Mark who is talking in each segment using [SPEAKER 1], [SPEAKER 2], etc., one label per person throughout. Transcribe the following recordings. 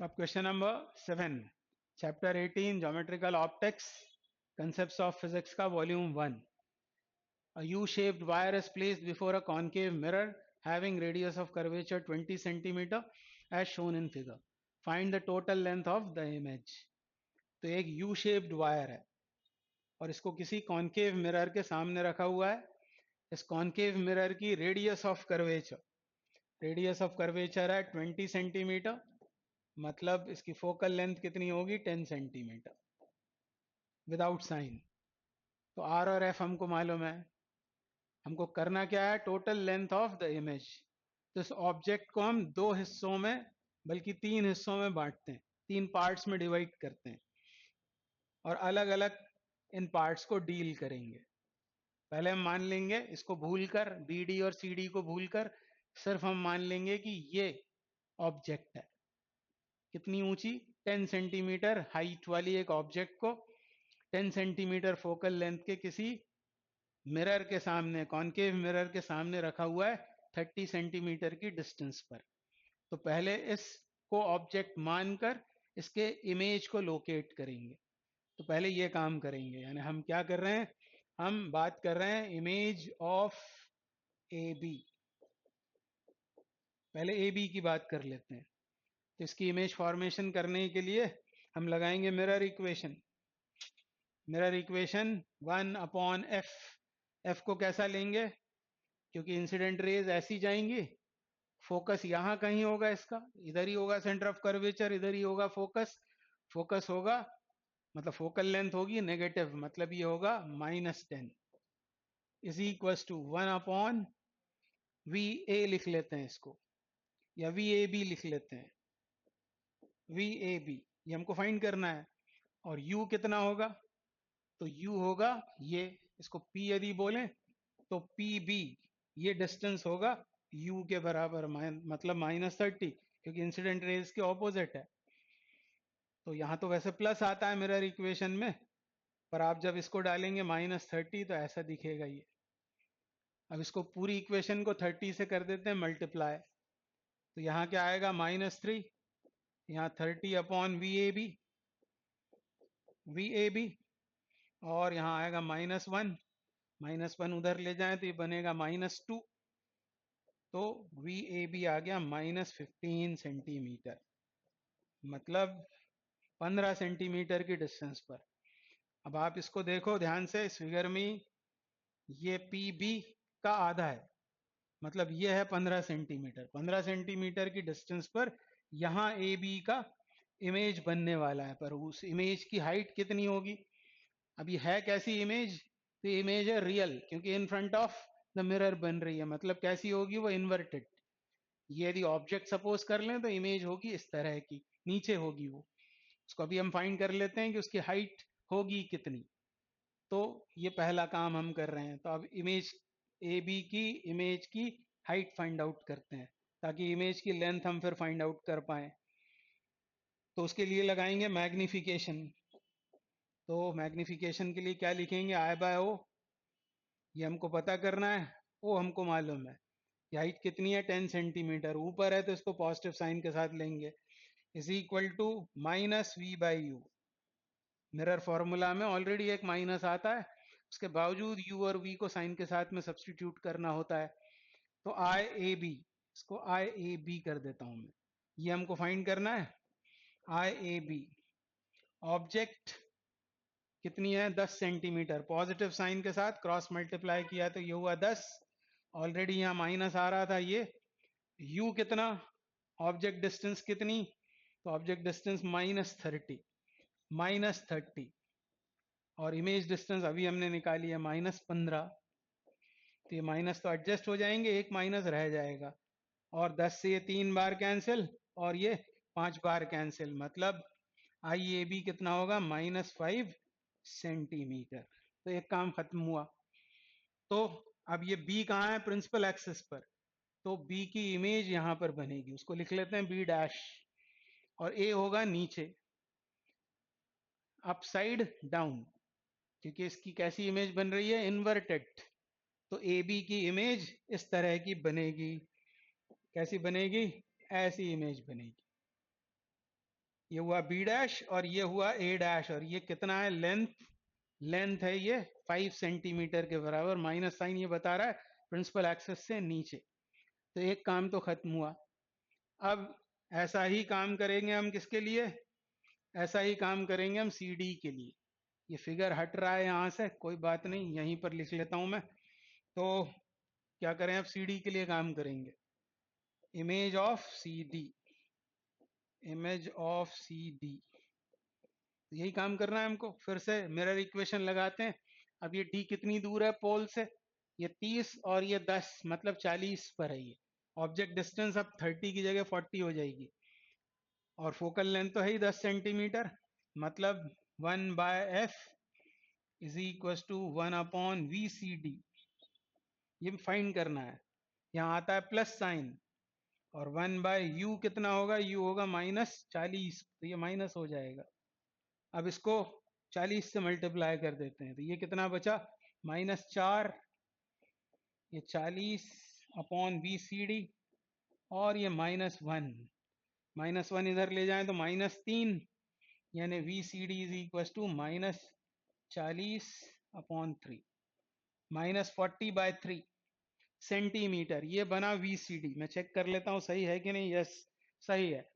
[SPEAKER 1] अब question number 7, chapter 18 geometrical optics, concepts of physics का volume 1. A U-shaped wire is placed before a concave mirror having radius of curvature 20 centimeter as shown in figure. Find the total length of the image. तो एक U shaped wire है और इसको किसी concave mirror के सामने रखा हुआ है. इस कॉन्केव मिरर की रेडियस ऑफ कर्वेचर है 20 सेंटीमीटर, मतलब इसकी फोकल लेंथ कितनी होगी 10 सेंटीमीटर विदाउट साइन. तो आर और एफ हमको मालूम है. हमको करना क्या है, total length of the image. तो इस ऑब्जेक्ट को हम दो हिस्सों में बल्कि तीन हिस्सों में बांटते हैं, तीन पार्ट्स में डिवाइड करते हैं और अलग अलग इन पार्ट्स को डील करेंगे. पहले हम मान लेंगे इसको भूलकर, बी डी और सी डी को भूलकर सिर्फ हम मान लेंगे कि ये ऑब्जेक्ट है. कितनी ऊंची, 10 सेंटीमीटर हाइट वाली एक ऑब्जेक्ट को 10 सेंटीमीटर फोकल लेंथ के किसी मिरर के सामने, कॉन्केव मिरर के सामने रखा हुआ है 30 सेंटीमीटर की डिस्टेंस पर. तो पहले इसको ऑब्जेक्ट मानकर इसके इमेज को लोकेट करेंगे. तो पहले ये काम करेंगे, यानी हम क्या कर रहे हैं, हम बात कर रहे हैं इमेज ऑफ ए बी. पहले ए बी की बात कर लेते हैं. तो इसकी इमेज फॉर्मेशन करने के लिए हम लगाएंगे mirror equation. Mirror equation 1/f. F को कैसा लेंगे, क्योंकि इंसिडेंट रेज ऐसी जाएंगी, फोकस यहां कहीं होगा, इसका इधर ही होगा सेंटर ऑफ कर्वेचर, इधर ही होगा फोकस. फोकस होगा मतलब फोकल लेंथ होगी नेगेटिव, मतलब ये होगा -10 इज इक्वल टू 1/VA लिख लेते हैं इसको, या VAB लिख लेते हैं. VAB ये हमको फाइंड करना है. और U कितना होगा, तो U होगा ये, इसको P यदि बोलें तो PB ये डिस्टेंस होगा U के बराबर, मतलब -30, क्योंकि इंसिडेंट रेज के ऑपोजिट है. तो यहां तो वैसे प्लस आता है मिरर इक्वेशन में, पर आप जब इसको डालेंगे -30 तो ऐसा दिखेगा ये. अब इसको पूरी इक्वेशन को 30 से कर देते हैं मल्टीप्लाई. तो यहाँ क्या आएगा -3, यहाँ 30/VAB, और यहाँ आएगा -1 उधर ले जाएं तो ये बनेगा -2. तो VAB आ गया -15 सेंटीमीटर, मतलब 15 सेंटीमीटर की डिस्टेंस पर. अब आप इसको देखो ध्यान से, इस फिगर में ये PB का आधा है, मतलब ये है 15 सेंटीमीटर. 15 सेंटीमीटर की डिस्टेंस पर यहां AB का इमेज बनने वाला है, पर उस इमेज की हाइट कितनी होगी. अभी है कैसी इमेज, तो इमेज है रियल, क्योंकि in front of the mirror बन रही है. मतलब कैसी होगी वो, इन्वर्टेड. ये यदि ऑब्जेक्ट सपोज कर लें तो इमेज होगी इस तरह की, नीचे होगी वो. उसको अभी हम फाइंड कर लेते हैं कि उसकी हाइट होगी कितनी. तो ये पहला काम हम कर रहे हैं. तो अब इमेज ए बी की इमेज की हाइट फाइंड आउट करते हैं, ताकि इमेज की लेंथ हम फिर फाइंड आउट कर पाए. तो उसके लिए लगाएंगे मैग्निफिकेशन. तो मैग्निफिकेशन के लिए क्या लिखेंगे, I/O. ये हमको पता करना है, वो हमको मालूम है. ये हाइट कितनी है, 10 सेंटीमीटर. ऊपर है तो इसको पॉजिटिव साइन के साथ लेंगे, is equal to -V/U. Mirror formula में ऑलरेडी एक माइनस आता है, उसके बावजूद U और V को साइन के साथ में सब्सटीट्यूट करना होता है. तो IAB, इसको IAB कर देता हूं मैं. ये हमको फाइंड करना है. IAB ऑब्जेक्ट कितनी है, 10 सेंटीमीटर. पॉजिटिव साइन के साथ क्रॉस मल्टीप्लाई किया तो ये हुआ 10. ऑलरेडी यहाँ माइनस आ रहा था ये. U कितना, ऑब्जेक्ट डिस्टेंस कितनी, तो ऑब्जेक्ट डिस्टेंस -30 और इमेज डिस्टेंस अभी हमने निकाली है -15. तो ये माइनस तो एडजस्ट हो जाएंगे, एक माइनस रह जाएगा, और 10 से ये 3 बार कैंसिल और ये 5 बार कैंसिल, मतलब IAB कितना होगा, -5 सेंटीमीटर. तो एक काम खत्म हुआ. तो अब ये B कहाँ है, प्रिंसिपल एक्सिस पर. तो B की इमेज यहां पर बनेगी, उसको लिख लेते हैं B', और A होगा नीचे, अपसाइड डाउन, क्योंकि इसकी कैसी इमेज बन रही है, इन्वर्टेड. तो AB की इमेज इस तरह की बनेगी. कैसी बनेगी, ऐसी इमेज बनेगी. ये हुआ बी डैश और ये हुआ ए डैश, और ये कितना है लेंथ है ये 5 सेंटीमीटर के बराबर। माइनस साइन ये बता रहा है प्रिंसिपल एक्सिस से नीचे। तो एक काम तो खत्म हुआ। अब ऐसा ही काम करेंगे हम किसके लिए, ऐसा ही काम करेंगे हम सी डी के लिए। ये फिगर हट रहा है यहाँ से, कोई बात नहीं, यहीं पर लिख लेता हूं मैं। तो क्या करें, अब सी डी के लिए काम करेंगे। Image of C D, image of C D, यही काम करना है हमको। फिर से मिरर इक्वेशन लगाते हैं। अब ये डी कितनी दूर है पोल से, ये 30 और ये 10 मतलब 40 पर है ये। ऑब्जेक्ट डिस्टेंस अब 30 की जगह 40 हो जाएगी, और फोकल लेंथ तो है ही 10 सेंटीमीटर, मतलब 1/f is equal to 1/VCD। ये फाइंड करना है। यहाँ आता है प्लस साइन, और 1/u कितना होगा, u होगा -40, तो ये माइनस हो जाएगा। अब इसको 40 से मल्टीप्लाई कर देते हैं, तो ये कितना बचा, -4, ये 40/VCD, और ये -1 इधर ले जाएं तो -3, यानी VCD is equal to -40/3, -40/3 centimetre. ये बना VCD। मैं चेक कर लेता हूँ सही है कि नहीं। यस, सही है।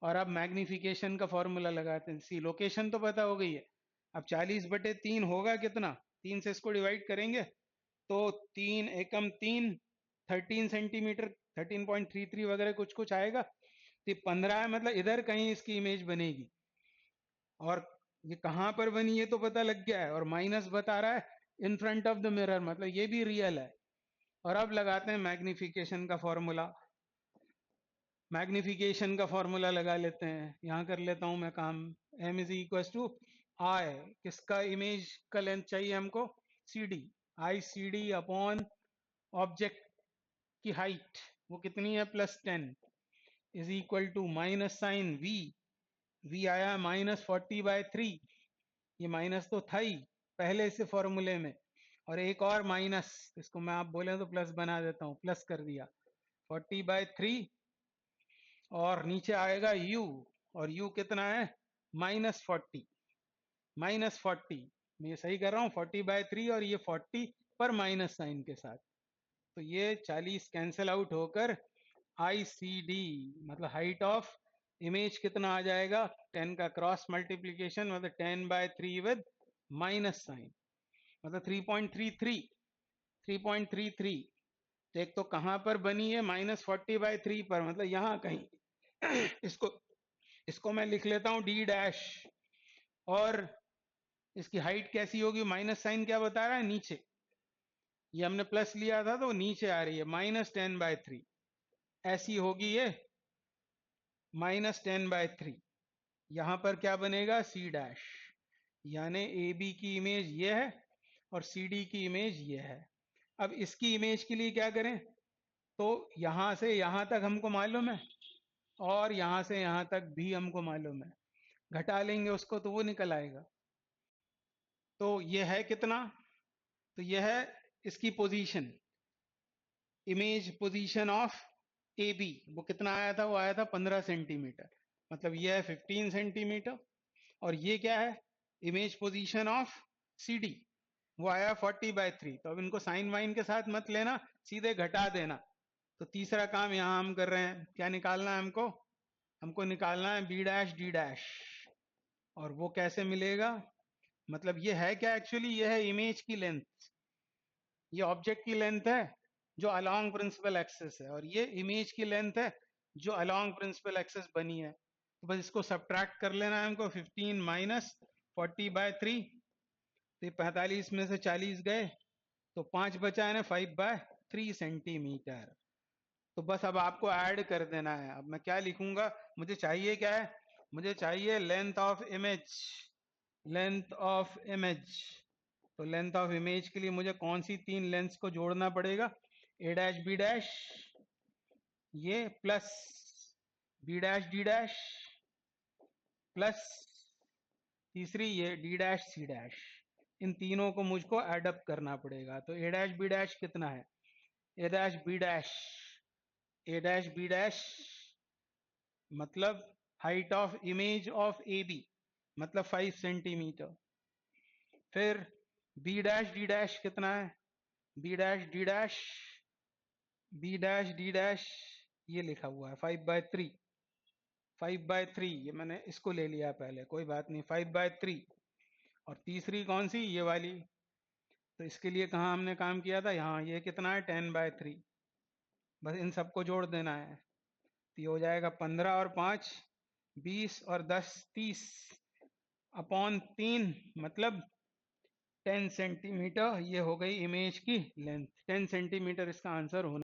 [SPEAKER 1] और अब मैग्निफिकेशन का फॉर्मूला लगाते हैं। सी लोकेशन तो पता हो गई है। अब 40/3 होगा कितना, 3 से इसको डिवाइड करेंगे तो 3 एकम 3, 13 सेंटीमीटर, 13.33 वगैरह कुछ कुछ आएगा। तो 15 है, मतलब इधर कहीं इसकी इमेज बनेगी। और ये कहाँ पर बनी है तो पता लग गया है, और माइनस बता रहा है in front of the mirror, मतलब ये भी रियल है। और अब लगाते हैं मैग्निफिकेशन का फॉर्मूला। मैग्निफिकेशन का फॉर्मूला लगा लेते हैं, यहां कर लेता हूं मैं काम। m is equal to I, किसका इमेज का लेंथ चाहिए हमको, C D, I C D upon object की हाइट, वो कितनी है +10, is equal to minus sign v आया -40/3, ये माइनस तो था ही पहले से फॉर्मूले में, और एक और माइनस, इसको मैं आप बोले तो प्लस बना देता हूँ, प्लस कर दिया 40/3, और नीचे आएगा u, और u कितना है -40, मैं ये सही कर रहा हूँ, 40/3, और ये 40 पर माइनस साइन के साथ। तो ये 40 कैंसिल आउट होकर आई सी डी मतलब हाइट ऑफ इमेज कितना आ जाएगा, 10 का क्रॉस मल्टीप्लीकेशन, मतलब 10/3 विद माइनस साइन, मतलब 3.33। तो एक तो कहां पर बनी है, -40/3 पर, मतलब यहां कहीं इसको इसको मैं लिख लेता हूं डी डैश, और इसकी हाइट कैसी होगी, माइनस साइन क्या बता रहा है नीचे, ये हमने प्लस लिया था तो नीचे आ रही है -10/3, ऐसी होगी ये -10/3। यहां पर क्या बनेगा, सी डैश, यानी ए बी की इमेज ये है और सी डी की इमेज ये है। अब इसकी इमेज के लिए क्या करें, तो यहां से यहां तक हमको मालूम है, और यहां से यहां तक भी हमको मालूम है, घटा लेंगे उसको तो वो निकल आएगा। तो ये है कितना, तो ये है इसकी position, image position of A B, वो कितना आया था, वो आया था 15 सेंटीमीटर, मतलब ये है 15 सेंटीमीटर। और ये क्या है, image position of C D, वो आया 40/3। तो अब इनको साइन वाइन के साथ मत लेना, सीधे घटा देना। तो तीसरा काम यहाँ हम कर रहे हैं, क्या निकालना है हमको, हमको निकालना है बी डैश डी डैश। और वो कैसे मिलेगा, मतलब ये है क्या एक्चुअली, ये है इमेज की लेंथ, ये ऑब्जेक्ट की लेंथ है जो अलोंग प्रिंसिपल एक्सिस है, और ये इमेज की लेंथ है जो अलोंग प्रिंसिपल एक्सिस बनी है। तो बस इसको सब्ट्रैक्ट कर लेना है हमको, 15 - 40/3, तो 45 में से 40 गए तो 5 बचा है ना, 5/3 सेंटीमीटर। तो बस अब आपको ऐड कर देना है। अब मैं क्या लिखूंगा, मुझे चाहिए क्या है, मुझे चाहिए length of image, length of image. तो लेंथ ऑफ इमेज के लिए मुझे कौन सी 3 लेंथ्स को जोड़ना पड़ेगा, ए डैश बी डैश, ये plus B dash D dash, plus तीसरी ये डी डैश सी डैश। इन तीनों को मुझको एडअप करना पड़ेगा। तो ए डैश बी डैश कितना है, A dash B dash, A dash B dash मतलब height of image of A B मतलब 5 सेंटीमीटर। फिर बी डैश डी डैश कितना है, B dash D dash, B dash D dash ये लिखा हुआ है 5/3, 5/3 ये मैंने इसको ले लिया पहले, कोई बात नहीं, 5/3। और तीसरी कौन सी, ये वाली, तो इसके लिए कहाँ हमने काम किया था, यहाँ, ये कितना है 10/3, बस इन सबको जोड़ देना है। तो ये हो जाएगा 15 और 5 20 और 10 30 अपॉन 3 मतलब 10 सेंटीमीटर। ये हो गई इमेज की लेंथ, 10 सेंटीमीटर इसका आंसर होना